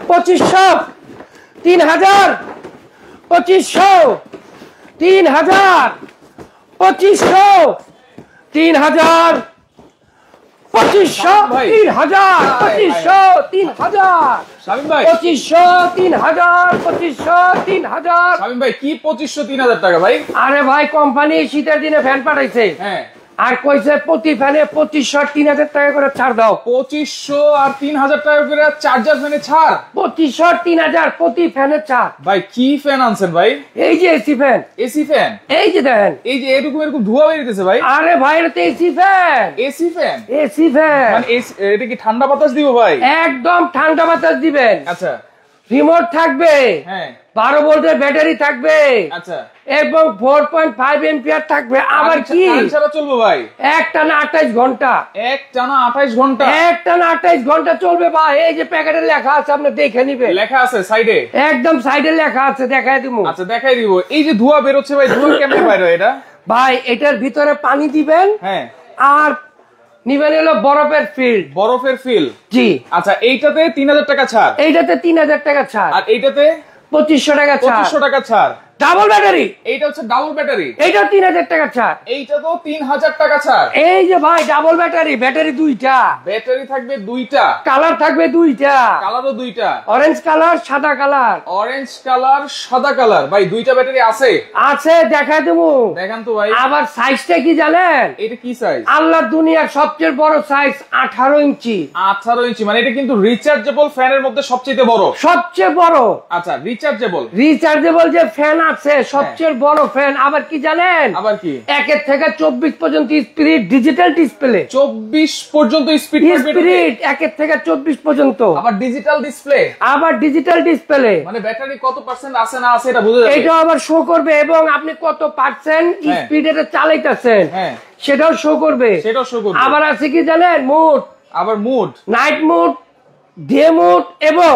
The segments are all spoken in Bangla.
2500 3000 2500 3000 2500 3000 2500 3000 2500 3000 শামিম ভাই 2500 3000 2500 3000 শামিম ভাই কি 2500 3000 টাকা ভাই? আরে ভাই কোম্পানি শীতের দিনে ফ্যান পাঠাইছে হ্যাঁ আর কইছে প্রতি ফ্যানে 2500 3000 টাকা করে ছাড় দাও। 2500 আর 3000 টাকা করে চার্জার ফ্যানে ছাড়। 2500 3000 প্রতি ফ্যানে ছাড়। ভাই কি ফ্যান আনছেন ভাই? এই যে এসি ফ্যান। AC fan? এই যে দেখেন এই যে এরকম ধোঁয়া বেরিয়েছে ভাই। আরে ভাই এটা তো AC fan. AC fan? AC fan মানে এটা কি ঠান্ডা বাতাস দিব ভাই? একদম ঠান্ডা বাতাস দিবেন। আচ্ছা রিমোট থাকবে, হ্যাঁ 12 ভোল্টের ব্যাটারি থাকবে, আচ্ছা এবং 4.5 এম্পিয়ার থাকবে। আবার কি ছাড়া চলবে ভাই? একটানা 28 ঘন্টা। একটানা 28 ঘন্টা? একটানা 28 ঘন্টা চলবে ভাই। এই যে প্যাকেটে লেখা আছে, আপনি দেখে নিবেন। লেখা আছে সাইডে? একদম সাইডে লেখা আছে, দেখাই দিমু। আচ্ছা দেখাই দিব। এই যে ধোঁয়া বের হচ্ছে ভাই, ধোঁয়া কেমনে বাইরে হয় এটা? ভাই এটার ভিতরে পানি দিবেন, হ্যাঁ আর নিবেন হলো বরফের ফিল্ড। বরফের ফিল? জি। আচ্ছা এইটাতে 3000 টাকা ছাড়, এইটাতে 3000 টাকা ছাড়, আর এইটাতে 2500 টাকা ছাড়। 2500 টাকা ছাড়। ডাবল ব্যাটারি, এইটা হচ্ছে ডাবল ব্যাটারি, এইটাও 3000 টাকা ছাড়। এইটা তো 3000 টাকা ছাড়। এই যে ভাই ডাবল ব্যাটারি, ব্যাটারি দুইটা, ব্যাটারি থাকবে দুইটা, কালার থাকবে দুইটা, কালারও দুইটা, অরেঞ্জ কালার সাদা কালার। অরেঞ্জ কালার সাদা কালার। ভাই দুইটা ব্যাটারি আছে? আছে, দেখাই দেবো। দেখান তো ভাই। আবার সাইজটা কি জানেন? এটা কি সাইজ? আল্লাহর দুনিয়ার সবচেয়ে বড় সাইজ 18 ইঞ্চি। 18 ইঞ্চি, মানে এটা কিন্তু রিচার্জেবল ফ্যানের মধ্যে সবচেয়ে বড়। সবচেয়ে বড়। আচ্ছা রিচার্জেবল, রিচার্জেবল যে ফ্যান আছে সবচেয়ে বড় ফ্যান। আবার কি জানেন? আবার কি? 1 থেকে 24 পর্যন্ত স্পিড, ডিজিটাল ডিসপ্লে। 24 পর্যন্ত স্পিড থাকবে? স্পিড 1 থেকে 24 পর্যন্ত। আবার ডিজিটাল ডিসপ্লে? আবার ডিজিটাল ডিসপ্লে, মানে ব্যাটারি কত পার্সেন্ট আছে না আছে এটা বুঝা যাবে? এটা আবার শো করবে, এবং আপনি কত পার্সেন্ট স্পিড এটা চালাইতেছেন হ্যাঁ সেটাও শো করবে। সেটাও শো করবে। আবার আছে কি জানেন? মুড, আবার mood, night mood, day mood, এবং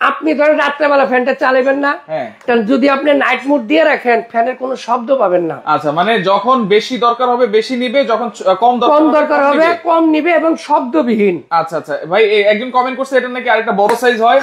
আপনি ধরেন রাত্রেবেলা ফ্যানটা চালাবেন না, হ্যাঁ কারণ যদি আপনি নাইট মুড দিয়ে রাখেন ফ্যানের কোনো শব্দ পাবেন না। আচ্ছা মানে যখন বেশি দরকার হবে বেশি নিবে, যখন কম দরকার হবে কম নিবে, এবং শব্দবিহীন। আচ্ছা আচ্ছা ভাই একজন কমেন্ট করছে এটা নাকি আরেকটা বড় সাইজ হয়।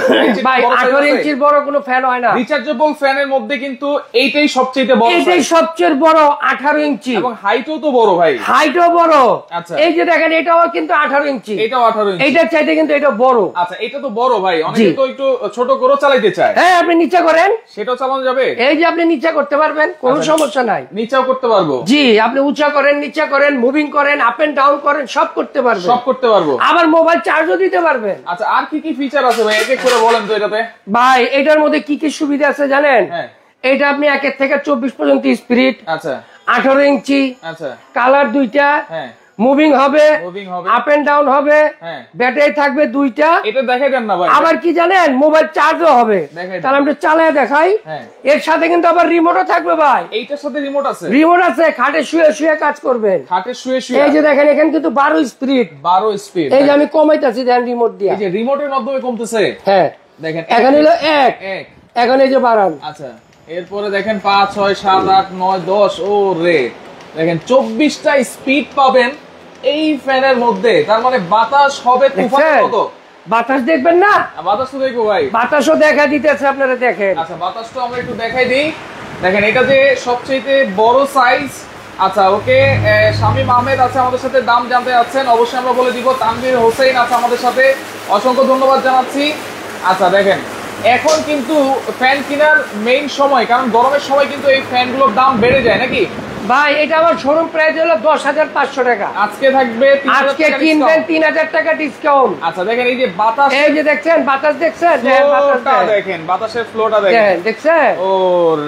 ভাই 18 ইঞ্চির বড় কোনো ফ্যান হয় না। রিচার্জেবল ফ্যানের মধ্যে কিন্তু এইটাই সবচেয়ে বড়, এটাই সবচেয়ে বড় 18 ইঞ্চি, এবং হাইটও তো বড় ভাই। হাইটও বড়। আচ্ছা এই যে দেখেন এটাও কিন্তু 18 ইঞ্চি, এটাও 18 ইঞ্চি। এইটার চাইতে কিন্তু এটা বড়। আচ্ছা এটা তো বড় ভাই, অনেকে তো একটু ছোট করে চালাইতে চায়। হ্যাঁ আপনি নিচে করেন, সেটাও চালানো যাবে? এই যে আপনি নিচে করতে পারবেন, কোনো সমস্যা নাই। নিচেও করতে পারবো? জি, আপনি উঁচা করেন, নিচে করেন, মুভিং করেন, আপ এন্ড ডাউন করেন, সব করতে পারবেন। সব করতে পারবো। আবার মোবাইল চার্জও দিতে পারবেন। আচ্ছা আর কি কি ফিচার আছে ভাই, এক এক করে বলেন তো এটাতে। ভাই এটার মধ্যে কি কি সুবিধা আছে জানেন? হ্যাঁ এটা আপনি 1 থেকে 24 পর্যন্ত স্পিড, আচ্ছা 18 ইঞ্চি, আচ্ছা কালার দুইটা, হ্যাঁ মুভিং হবে, মুভিং হবে, আপ এন্ড ডাউন হবে, হ্যাঁ ব্যাটারি থাকবে দুইটা। এটা দেখাই দেন না ভাই। আবার কি জানেন? মোবাইল চার্জও হবে। তাহলে আমরা চালায় দেখাই। হ্যাঁ এর সাথে কিন্তু আবার রিমোটও থাকবে ভাই। এইটার সাথে রিমোট আছে? রিমোট আছে, খাটে শুয়ে শুয়ে কাজ করবেন। খাটে শুয়ে শুয়ে? এই যে দেখেন এখানে কিন্তু 12 স্পিড, 12 স্পিড। এই যে আমি কমাইতাছি দেখেন রিমোট দিয়ে, এই যে রিমোটের মাধ্যমে কমতেছে। হ্যাঁ দেখেন এখানে হলো 1, এখন এই যে বাড়ান। আচ্ছা এরপরে দেখেন 5 6 7 8 9 10, ও রে দেখেন 24টা স্পিড পাবেন এই ফ্যানের মধ্যে। তার মানে বাতাস হবে তুফানের মতো। বাতাস দেখবেন না? বাতাস তো দেখবো ভাই, বাতাসও দেখা দিতেছে, আপনারা দেখেন। আচ্ছা বাতাসটা আমরা একটু দেখাই দিই। দেখেন এটা যে সবচেয়ে বড় সাইজ। আচ্ছা ওকে, শামীম আহমেদ আছে আমাদের সাথে, দাম জানতে যাচ্ছেন অবশ্যই আমরা বলে দিব। তানভীর হোসেন আছে আমাদের সাথে, অসংখ্য ধন্যবাদ জানাচ্ছি। আচ্ছা দেখেন এখন কিন্তু ফ্যান কেনার মেইন সময়, কারণ গরমের সময় কিন্তু এই ফ্যানগুলোর দাম বেড়ে যায় নাকি ভাই? এটা আমার শোরুম প্রাইস হলো 10,500 টাকা। আজকে থাকবে আজকে কিনবেন 3000 টাকা ডিসকাউন্ট। আচ্ছা দেখেন এই যে বাতাস, এই যে দেখছেন বাতাস, দেখছেন দেখেন বাতাসের ফ্লোটা দেখেন, দেখছেন? ও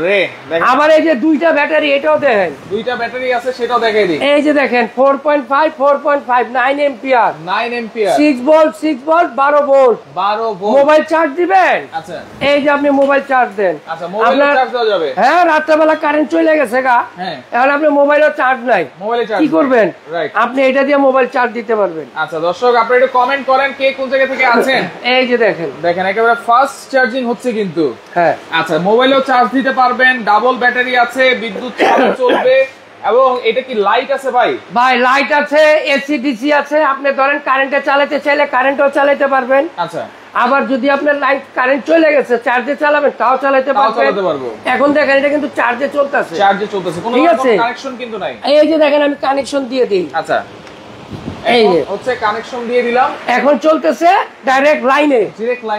রে দেখেন। আবার এই যে দুইটা ব্যাটারি, এটাও দেখেন, দুইটা ব্যাটারি আছে সেটাও দেখাই দিই। এই যে দেখেন 4.5 4.5 9 ampere, 9 ampere, 6 volt 6 volt 12 volt. 12 volt mobile charge দিবেন। আচ্ছা এই যে আপনি মোবাইল চার্জ দেন। আচ্ছা মোবাইল চার্জ দেওয়া যাবে? হ্যাঁ, রাত্রেবেলা কারেন্ট চলে গেছে গা, হ্যাঁ এখন আপনি মোবাইলও চার্জ নাই, মোবাইলে চার্জ কি করবেন? রাইট, আপনি এটা দিয়ে মোবাইল চার্জ দিতে পারবেন। আচ্ছা দর্শক আপনারা একটু কমেন্ট করেন কে কোন জায়গা থেকে আছেন। এই যে দেখেন, দেখেন একেবারে ফাস্ট চার্জিং হচ্ছে কিন্তু। হ্যাঁ আচ্ছা মোবাইলেও চার্জ দিতে পারবেন, ডাবল ব্যাটারি আছে, বিদ্যুৎ চালিত চলবে, এবং এটা কি লাইট আছে ভাই? ভাই লাইট আছে, এসি ডিসি আছে, আপনি ধরেন কারেন্টে চালাতে চাইলে কারেন্টও চালাতে পারবেন। আচ্ছা আবার যদি আপনার লাইট কারেন্ট চলে গেছে চার্জে চালাবেন তাও চালাতে পারবেন। এখন দেখেন এটা কিন্তু চার্জে চলতেছে, কোনো কানেকশন কিন্তু নাই। এই যে দেখেন আমি কানেকশন দিয়ে দিই। আচ্ছা, এই যে হচ্ছে কানেকশন দিয়ে দিলাম, এখন চলতেছে ডাইরেক্ট লাইনে।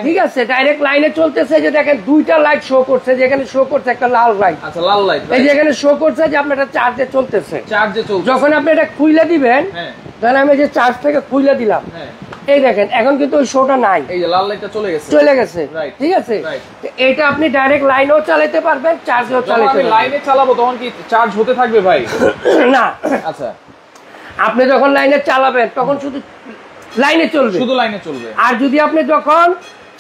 ঠিক আছে, ডাইরেক্ট লাইনে চলতেছে। যে দেখেন দুইটা লাইট শো করছে, যেখানে শো করছে একটা লাল লাইট। আচ্ছা, লাল লাইট। এই যে এখানে শো করছে যে আপনার এটা চার্জে চলতেছে। চলছে। যখন আপনি এটা খুলে দিবেন, তাহলে আমি যে চার্জ থেকে খুলে দিলাম, এই দেখেন এখন কিন্তু ওই শোটা নাই, এই যে লাল লাইটটা চলে গেছে। ঠিক আছে, এটা আপনি ডাইরেক্ট লাইনেও চালাতে পারবেন, চার্জেও চালাতে পারবেন। লাইনে চালাবো তখন কি চার্জ হতে থাকবে ভাই? না। আচ্ছা, আপনি যখন লাইনে চালাবেন তখন শুধু লাইনে চলবে, আর যদি আপনি যখন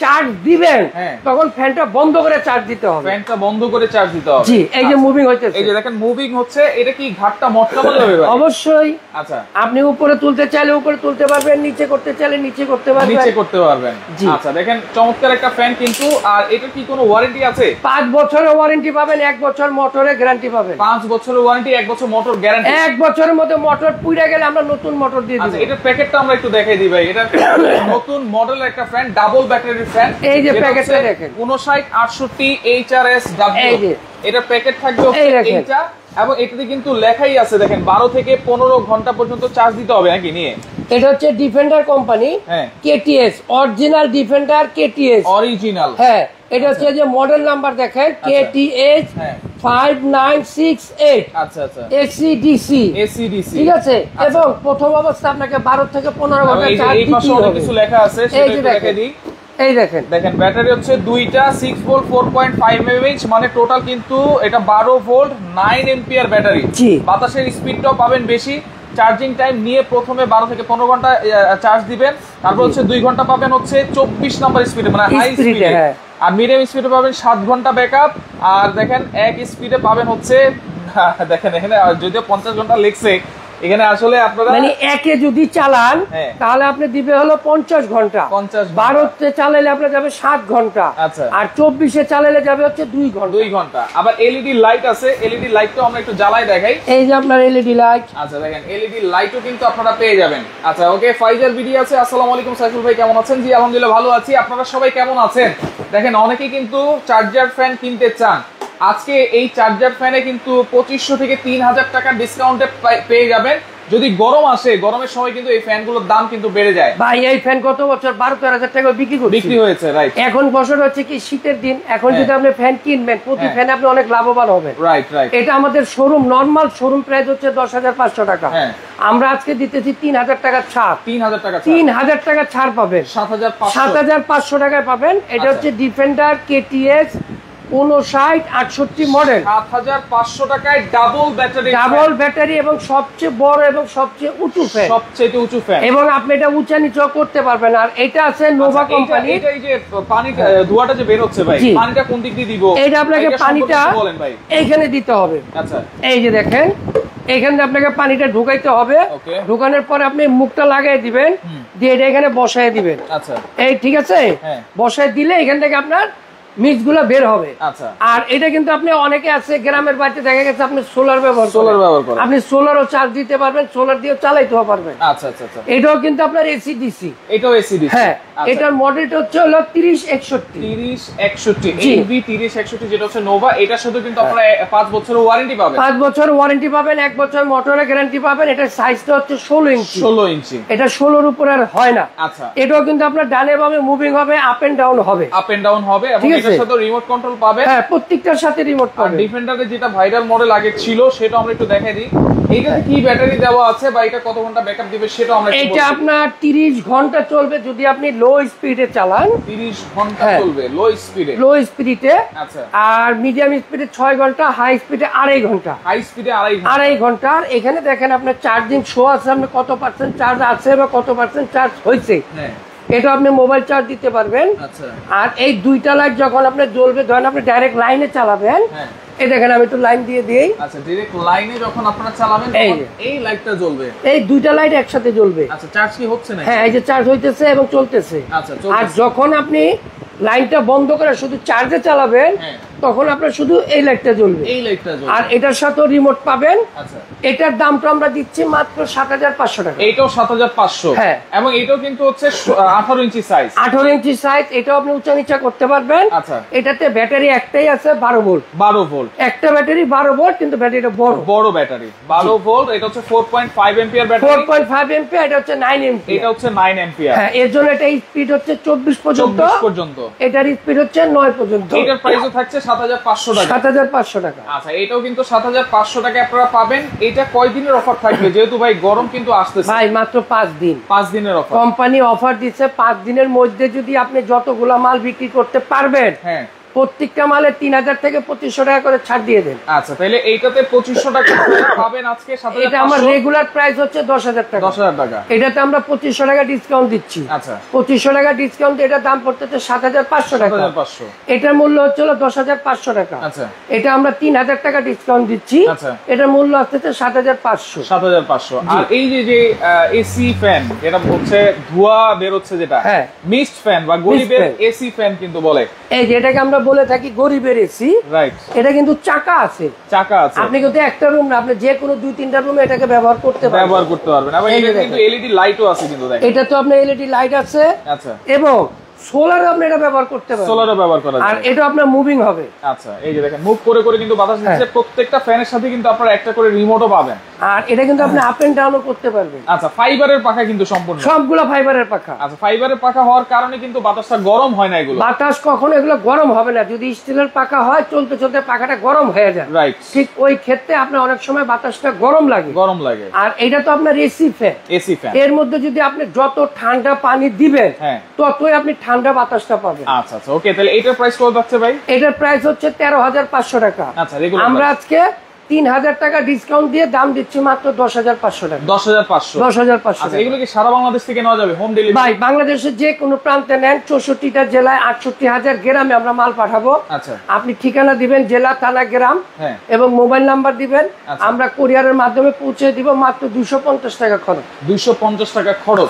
চার্জ দিবেন তখন ফ্যানটা বন্ধ করে চার্জ দিতে হবে। জি, এই যে মুভিং হচ্ছে, এই যে দেখেন মুভিং হচ্ছে। এটা কি ঘাটটা মটকানো যাবে ভাই? অবশ্যই। আচ্ছা, আপনি উপরে তুলতে চাইলে উপরে তুলতে পারবেন, নিচে করতে চাইলে নিচে করতে পারবেন। আচ্ছা, দেখেন চমৎকার একটা ফ্যান কিন্তু। আর এটা কি কোনো ওয়ারেন্টি আছে? 5 বছরের ওয়ারেন্টি পাবেন, 1 বছর মোটরের গ্যারান্টি পাবেন। 5 বছরের ওয়ারেন্টি, 1 বছর মোটর গ্যারান্টি। 1 বছরের মধ্যে মোটর পুড়ে গেলে আমরা নতুন মোটর দিয়ে দিব। আচ্ছা, এটা প্যাকেটটা আমরা একটু দেখাই দিই ভাই। এটা নতুন মডেলের একটা ফ্যান, ডাবল ব্যাটারি ফ্যান। এই যে প্যাকেটটা দেখেন, 5968 HRSW। এই যে এটা প্যাকেট থাকবে এইটা, এবং এটাতে কিন্তু লেখাই আছে দেখেন 12 থেকে 15 ঘন্টা পর্যন্ত চার্জ দিতে হবে নাকি নিয়ে। এটা হচ্ছে defender company, KTS original defender, KTS original. হ্যাঁ, এটা হচ্ছে যে মডেল নাম্বার দেখেন কেটিএস 5968। আচ্ছা আচ্ছা, এসিডিসি। ঠিক আছে, এবং প্রথম অবস্থা আপনাকে 12 থেকে 15 ঘন্টা চার্জ দিতে হবে। এই পাশে অনেক কিছু লেখা আছে, সেটা দেখে দিই। এই দেখেন ব্যাটারি হচ্ছে দুইটা 6 ভোল্ট 4.5 mAh, মানে টোটাল কিন্তু এটা 12 ভোল্ট 9 এম্পিয়ার ব্যাটারি। বাতাসের স্পিডটাও পাবেন বেশি। চার্জিং টাইম নিয়ে প্রথমে 12 থেকে 15 ঘন্টা চার্জ দিবেন, তারপর হচ্ছে 2 ঘন্টা পাবেন হচ্ছে 24 নাম্বার স্পিডে, মানে হাই স্পিডে। আর মিডিয়াম স্পিডে পাবেন 7 ঘন্টা ব্যাকআপ। আর দেখেন এক স্পিডে পাবেন হচ্ছে দেখেন এখানে যদিও 50 ঘন্টা লেগছে, এখানে আসলে আপনারা মানে একে যদি চালান তাহলে আপনি দিবে হলো 50 ঘন্টা। 12তে চালালে আপনার যাবে 7 ঘন্টা। আচ্ছা, আর 24-এ চালালে যাবে হচ্ছে 2 ঘন্টা। আবার এলইডি লাইট আছে, এলইডি লাইটটাও আমরা একটু জ্বালাই দেখাই। এই যে আপনার এলইডি লাইট। আচ্ছা, দেখেন এলইডি লাইটও কিন্তু আপনারা পেয়ে যাবেন। আচ্ছা, ওকে, ফাইজার ভিডিও আছে। আসসালামু আলাইকুম সাইফুল ভাই, কেমন আছেন? জি আলহামদুলিল্লাহ ভালো আছি। আপনারা সবাই কেমন আছেন? দেখেন অনেকেই কিন্তু চার্জার ফ্যান কিনতে চান। আজকে এই চার্জার ফ্যানে কিন্তু 2500 থেকে 3000 টাকা ডিসকাউন্টে পেয়ে যাবেন। যদি গরম আসে, গরমের সময় কিন্তু এই ফ্যানগুলোর দাম কিন্তু বেড়ে যায়। ভাই এই ফ্যান গত বছর 12-13,000 টাকা বিক্রি হয়েছে, রাইট। এখন বছর হচ্ছে কি শীতের দিন, এখন যদি আপনি ফ্যান কিনবেন প্রতি ফ্যানে আপনি অনেক লাভবান হবেন। রাইট। এটা আমাদের শোরুম নরমাল শোরুম প্রাইস হচ্ছে 10,500 টাকা। আমরা আজকে দিতেছি 3,000 টাকা ছাড়। 3,000 টাকা ছাড় পাবেন, 7,500 টাকায় পাবেন। এটা হচ্ছে ডিফেন্ডার কেটিএস 5968 মডেল, 7,500 টাকায় ডাবল ব্যাটারি এবং সবচেয়ে বড় এবং সবচেয়ে উঁচু ফ্যান, এবং আপনি এটা উঁচা নিচু করতে পারবেন। আর এটা আছে নোভা কোম্পানি। এটা এই যে পানি ধোঁয়াটা যে বের হচ্ছে ভাই, পানিটা কোন দিক দিয়ে দিব? এটা আপনাকে পানিটা এইখানে দিতে হবে। আচ্ছা, এই যে দেখেন এখানে আপনাকে পানিটা ঢুকাইতে হবে। ঢুকানোর পরে আপনি মুখটা লাগাই দিবেন, দিয়ে এটা এখানে বসায় দিবেন। আচ্ছা, এই ঠিক আছে, বসায় দিলে এখান থেকে আপনার মিক্স গুলো বের হবে। আচ্ছা, আর এটা কিন্তু আপনি অনেকে আছে গ্রামের বাড়িতে দেখা গেছে আপনি সোলার ব্যবহার করেন, আপনি সোলারও চার্জ দিতে পারবেন, সোলার দিয়ে চালাইতেও পারবেন। আচ্ছা আচ্ছা আচ্ছা, এটাও কিন্তু আপনার এসিডিসি। এটাও এসিডিসি। হ্যাঁ, এটার মডেলটা হচ্ছে হলো 3061 AB 3061, যেটা হচ্ছে নোভা। এটার সাথে কিন্তু আপনারা 5 বছরের ওয়ারেন্টি পাবেন। 5 বছর ওয়ারেন্টি পাবেন, 1 বছর মোটরের গ্যারান্টি পাবেন। এটার সাইজটা হচ্ছে 16 ইঞ্চি। এটা 16-র উপরে আর হয় না। আচ্ছা, এটাও কিন্তু আপনার ডানে বামে মুভিং হবে, আপ এন্ড ডাউন হবে। এবং এটার সাথে রিমোট কন্ট্রোল পাবে। হ্যাঁ, প্রত্যেকটার সাথে রিমোট পাবে। ডিফেন্ডারের যেটা ভাইরাল মডেল আগে ছিল সেটা আমরা একটু দেখাই দিই। এইটাতে কি ব্যাটারি দেওয়া আছে বা এটা কত ঘন্টা ব্যাকআপ দিবে সেটা আমরা একটু বলবো। এটা আপনার 30 ঘন্টা চলবে যদি আপনি লো স্পিডে চালান। 30 ঘন্টা চলবে লো স্পিডে। আচ্ছা, আর মিডিয়াম স্পিডে 6 ঘন্টা, হাই স্পিডে 2.5 ঘন্টা। হাই স্পিডে 2.5 ঘন্টা। আর এখানে দেখেন আপনার চার্জিং শো আছে, আপনি কত পার্সেন্ট চার্জ আছে বা কত পার্সেন্ট চার্জ হয়েছে। এটা আপনি মোবাইল চার্জ দিতে পারবেন। আচ্ছা, আর এই দুইটা লাইট যখন আপনি জ্বলবে, ধরেন আপনি ডাইরেক্ট লাইনে চালাবেন, এই দেখেন আমি একটু লাইন দিয়ে দিই। আচ্ছা, ডাইরেক্ট লাইনে যখন আপনারা চালাবেন এই লাইটটা জ্বলবে, এই দুইটা লাইট একসাথে জ্বলবে। আচ্ছা, চার্জ কি হচ্ছে না? হ্যাঁ, এই যে চার্জ হইতেছে এবং চলতেছে। আচ্ছা, আর যখন আপনি লাইনটা বন্ধ করে শুধু চার্জে চালাবেন, তখন আপনার শুধু এই লাইটটা জ্বলবে, আর এটার সাথে রিমোট পাবেন। এটার দামটা আমরা দিচ্ছি মাত্র 7500 টাকা। এইটাও 7500। হ্যাঁ, এবং এটাও কিন্তু হচ্ছে 18 ইঞ্চি সাইজ। 18 ইঞ্চি সাইজ, এটাও আপনি উঁচা নিচা করতে পারবেন। আচ্ছা, এটাতে ব্যাটারি একটাই আছে 12 ভোল্ট। 12 ভোল্ট একটা ব্যাটারি 12 ভোল্ট, কিন্তু ব্যাটারিটা বড় ব্যাটারি 12 ভোল্ট। এটা হচ্ছে 4.5 এম্পিয়ার ব্যাটারি। 4.5 এম্পিয়ার, এটা হচ্ছে 9 এম্পিয়ার। এটা হচ্ছে 9 এম্পিয়ার। হ্যাঁ, এর জন্য এটা স্পিড হচ্ছে 24 পর্যন্ত। এটার স্পিড হচ্ছে 9 পর্যন্ত। এটার প্রাইসও থাকছে 7500 টাকা। 7500 টাকা। আচ্ছা, এটাও কিন্তু 7500 টাকায় আপনারা পাবেন। এটা কয় দিনের অফার থাকবে, যেহেতু ভাই গরম কিন্তু আসতেছে? ভাই মাত্র 5 দিন। 5 দিনের অফার কোম্পানি অফার দিচ্ছে। 5 দিনের মধ্যে যদি আপনি যতগুলা মাল বিক্রি করতে পারবেন, হ্যাঁ, প্রত্যেকটা মালে 3000 থেকে 2500 টাকা করে ছাড় দিয়ে দেন। আচ্ছা, তাহলে এইটাতে 2500 টাকা পাবেন আজকে। এটা আমার রেগুলার প্রাইস হচ্ছে 10000 টাকা। 10000 টাকা। এটাতে আমরা 2500 টাকা ডিসকাউন্ট দিচ্ছি। আচ্ছা, 2500 টাকা ডিসকাউন্ট, এটার দাম পড়তেছে 7500 টাকা। 7500। এটার মূল্য হচ্ছে 10500 টাকা। আচ্ছা, এটা আমরা 3000 টাকা ডিসকাউন্ট দিচ্ছি। আচ্ছা, এটার মূল্য আসছে 7500। 7500। আর এই যে এসি ফ্যান, যেটা হচ্ছে ধোঁয়া বের হচ্ছে, যেটা মিস্ট ফ্যান বা গরিবের এসি ফ্যান কিন্তু বলে, এই যে এটাকে আমরা বলে থাকি গরিবের এসি, রাইট। এটা কিন্তু চাকা আছে। আপনি কিন্তু একটা রুম না, আপনি যে কোনো 2-3টা রুমে এটাকে ব্যবহার করতে পারবেন। আবার এটা কিন্তু এলইডি লাইটও আছে কিন্তু, দেখেন এটা তো আপনার এলইডি লাইট আছে। আচ্ছা, এবং সোলার আপনি এটা ব্যবহার করতে পারবেন। সোলারও ব্যবহার করা যায়, আর এটা আপনার মুভিং হবে। আচ্ছা, এই যে দেখেন মুভ করে করে কিন্তু বাতাস দিচ্ছে। প্রত্যেকটা ফ্যানের সাথে কিন্তু আপনারা একটা করে রিমোটও পাবেন, আর এটা কিন্তু আপনি আপ এন্ড ডাউনও করতে পারবেন। আচ্ছা, ফাইবারের পাখা কিন্তু সম্পূর্ণ, সবগুলা ফাইবারের পাখা। আচ্ছা, ফাইবারের পাখা হওয়ার কারণে কিন্তু বাতাসটা গরম হয় না। এগুলো বাতাস কখনো এগুলো গরম হবে না। যদি স্টিলের পাখা হয়, চলতে চলতে পাখাটা গরম হয়ে যায়, রাইট। ঠিক ওই ক্ষেত্রে আপনার অনেক সময় বাতাসটা গরম লাগে। আর এটা তো আপনার এসি ফ্যান। এর মধ্যে যদি আপনি যত ঠান্ডা পানি দিবেন, ততই আপনি ঠান্ডা বাতাসটা পাবেন। আচ্ছা আচ্ছা, ওকে। তাহলে এটার প্রাইস কত যাচ্ছে ভাই? এটার প্রাইস হচ্ছে 13500 টাকা। আচ্ছা, আমরা আজকে 3000 টাকা ডিসকাউন্ট দিয়ে দাম দিচ্ছি মাত্র 10500 টাকা। 10500। আচ্ছা, এগুলো কি সারা বাংলাদেশ থেকে নেওয়া যাবে হোম ডেলিভারি? ভাই, বাংলাদেশের যে কোনো প্রান্তে নেন, 64টা জেলায় 68000 গ্রামে আমরা মাল পাঠাবো। আচ্ছা, আপনি ঠিকানা দিবেন, জেলা, থানা, গ্রাম, এবং মোবাইল নাম্বার দিবেন। আমরা কুরিয়ারের মাধ্যমে পৌঁছে দিব। মাত্র 250 টাকা খরচ। 250 টাকা খরচ।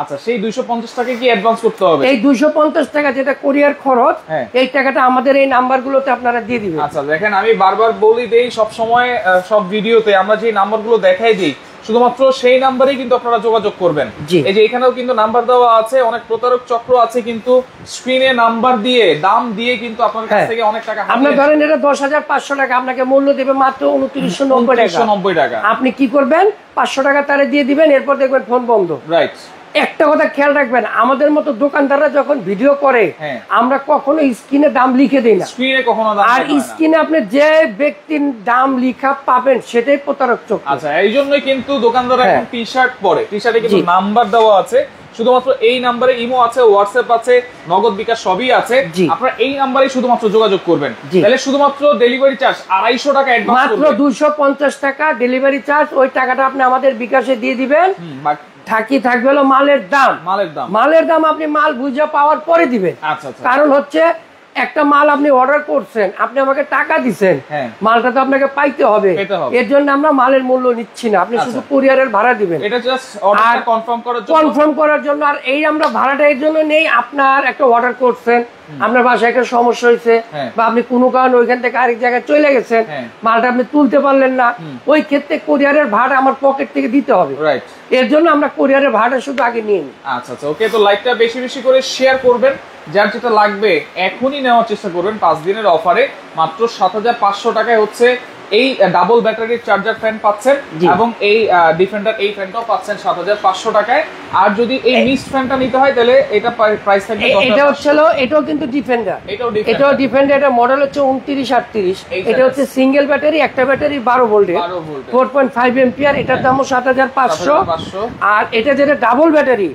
আচ্ছা, সেই 250 টাকা কি অ্যাডভান্স করতে হবে? এই 250 টাকা যেটা কুরিয়ার খরচ, এই টাকাটা আমাদের এই নাম্বারগুলোতে আপনারা দিয়ে দিবেন। আচ্ছা, দেখেন আমি বারবার বলি দেই, সব সময় সব ভিডিওতে আমরা যে নাম্বারগুলো দেখাই দিই, শুধুমাত্র সেই নাম্বারেই কিন্তু আপনারা যোগাযোগ করবেন। এই যে এখানেও কিন্তু নাম্বার দেওয়া আছে। অনেক প্রতারক চক্র আছে কিন্তু স্ক্রিনে নাম্বার দিয়ে, দাম দিয়ে কিন্তু আপনার কাছ থেকে অনেক টাকা, আপনি ধরেন এটা 10500 টাকা, আপনাকে মূল্য দেবে মাত্র 2990 টাকা। আপনি কি করবেন? 500 টাকা তারে দিয়ে দিবেন, এরপর দেখবেন ফোন বন্ধ, রাইট। একটা কথা খেয়াল রাখবেন, আমাদের মতো দোকানদাররা যখন ভিডিও করে, আমরা কখনো স্ক্রিনে দাম লিখে দিই না। স্ক্রিনে কখনো দাম, আর স্ক্রিনে আপনি যে ব্যক্তির দাম লিখা পাবেন সেটাই প্রতারক চক্র। আচ্ছা, এই জন্যই কিন্তু দোকানদাররা এখন টি-শার্ট পরে, টি-শার্টে কিন্তু নাম্বার দেওয়া আছে। শুধুমাত্র এই নাম্বারে ইমো আছে, হোয়াটসঅ্যাপ আছে, নগদ বিকাশ সবই আছে। আপনারা এই নাম্বারে শুধুমাত্র যোগাযোগ করবেন। তাহলে শুধুমাত্র ডেলিভারি চার্জ 250 টাকা অ্যাডভান্স, মাত্র 250 টাকা ডেলিভারি চার্জ। ওই টাকাটা আপনি আমাদের বিকাশে দিয়ে দিবেন। থাকবে হলো মালের দাম আপনি মাল বুঝে পাওয়ার পরে দিবেন। কারণ হচ্ছে একটা মাল আপনি অর্ডার করছেন, আপনি আমাকে টাকা দিচ্ছেন, মালটা তো আপনাকে পাইতে হবে। এর জন্য আমরা মালের মূল্য নিচ্ছি না, আপনি শুধু কুরিয়ারের ভাড়া দিবেন। এটা জাস্ট অর্ডারটা কনফার্ম করার জন্য। আর এই আমরা ভাড়াটা এর জন্য নেই, আপনার একটা অর্ডার করছেন, আপনার বাসায় একটা সমস্যা হয়েছে, বা আপনি কোনো কারণে ওইখান থেকে আরেক জায়গায় চলে গেছেন, মালটা আপনি তুলতে পারলেন না, ওই ক্ষেত্রে কুরিয়ারের ভাড়া আমার পকেট থেকে দিতে হবে। এর জন্য আমরা কুরিয়ারের ভাড়া শুধু আগে নিয়ে নিই। আচ্ছা আচ্ছা, ওকে। তো লাইকটা বেশি বেশি করে শেয়ার করবেন, যার যেটা লাগবে এখনই নেওয়ার চেষ্টা করবেন। 5 দিনের অফারে মাত্র 7500 টাকায় হচ্ছে এই ডাবল ব্যাটারির চার্জার ফ্যান পাচ্ছেন, এবং এই ডিফেন্ডার এই ফ্যানটাও পাচ্ছেন 7500 টাকায়। আর যদি এই মিক্সড ফ্যানটা নিতে হয়, তাহলে এটা প্রাইস থাকবে, এটা হচ্ছে এটাও কিন্তু ডিফেন্ডার, এটাও ডিফেন্ডার। এটা মডেল হচ্ছে 2938। এটা হচ্ছে সিঙ্গেল ব্যাটারি, একটা ব্যাটারি 12 ভোল্টের, 4.5 এম্পিয়ার। এটার দামও 7500। আর এটা যেটা ডাবল ব্যাটারি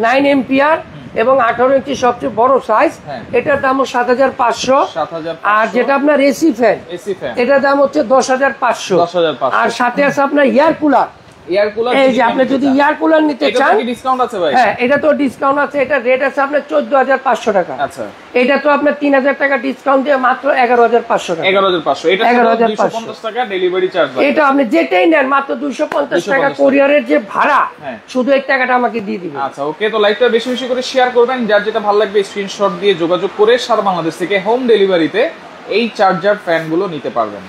9 এম্পিয়ার এবং 18 ইঞ্চি সবচেয়ে বড় সাইজ, এটার দাম 7500। আর যেটা আপনার এসি ফ্যান, এটার দাম হচ্ছে 10500। আর সাথে আছে আপনার এয়ার কুলার। এই যে আপনি যদি এয়ার কুলার নিতে চান, ডিসকাউন্ট আছে ভাই? হ্যাঁ, এটা তো ডিসকাউন্ট আছে। এটা রেট আছে আপনার 14500 টাকা। আচ্ছা, এটা তো আপনার 3000 টাকা ডিসকাউন্ট দিয়ে মাত্র 11500 টাকা। 11500, এটা 250 টাকা ডেলিভারি চার্জ। এটা আপনি যেটাই নেন মাত্র 250 টাকা কুরিয়ারের যে ভাড়া, শুধু এই টাকাটা আমাকে দিয়ে দিবেন। আচ্ছা, ওকে। তো লাইকটা বেশি বেশি করে শেয়ার করবেন, যার যেটা ভালো লাগবে স্ক্রিনশট দিয়ে যোগাযোগ করে সারা বাংলাদেশ থেকে হোম ডেলিভারিতে এই চার্জার ফ্যানগুলো নিতে পারবেন।